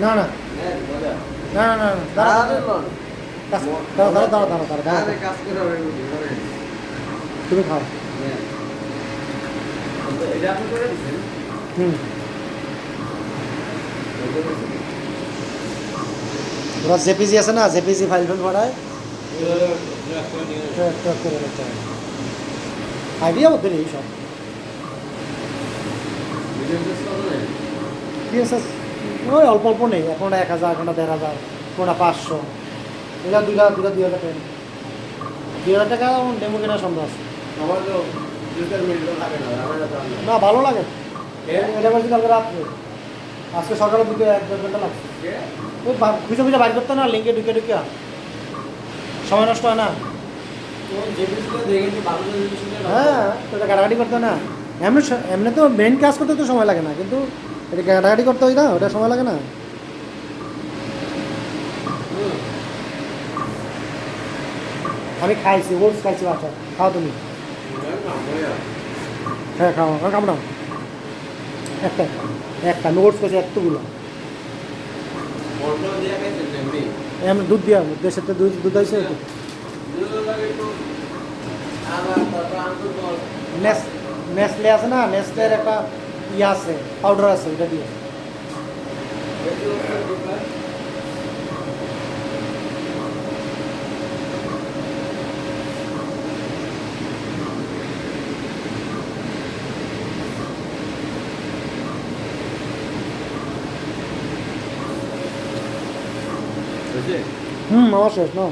না না না না না দাঁড়া দাঁড়া দাঁড়া দাঁড়া দাঁড়া দাঁড়া তুমি খাও হুম ওরা জেপিজি আছে না জেপিজি ফাইল ফাইল পড়ায় আইডিয়া ওদের এই সব কি আছে ওই অল্প অল্প নেই কোনটা 1000 কোনটা 1500 কোনটা 500 এগুলো 2000 টাকা 2000 টাকা ডেমো কেনার সম্ভব আছে না ভালো লাগে এটা করছি কালকে রাত্রে আজকে সকালে দুটো 1-2 ঘন্টা লাগছে ওই খুঁজে খুঁজে বাইর করতে না লিঙ্কে ঢুকে ঢুকে সময় নষ্ট হয় না হ্যাঁ এটা কাটাকাটি করতে না এমনি এমনি তো মেন কাজ করতে তো সময় লাগে না কিন্তু এটা কাটাকাটি করতে হয় না ওটা সময় লাগে না আমি খাইছি ওটস খাইছি বাচ্চা খাও তুমি হ্যাঁ খাও কামড়াও একটা আমি ওটস খাইছি এতগুলো এমনি দুধ দিয়া দেশের তো দুধ হয়েছে নেসলে আছে না নেসলের একটা ইয়ে আছে পাউডার আছে ওটা দিয়ে আমার শেষ না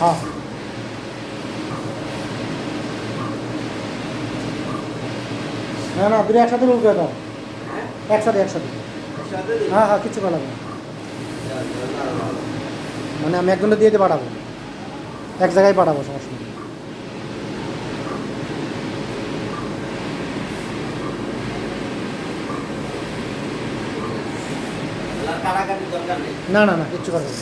হ্যাঁ না না দুটো একসাথে রোল করে দাও একসাথে হ্যাঁ হ্যাঁ কিচ্ছু পাঠাবো মানে আমি একজনে দিয়ে পাঠাবো এক জায়গায় পাঠাবো সমস্যা নেই না না না কিচ্ছু পাঠাবো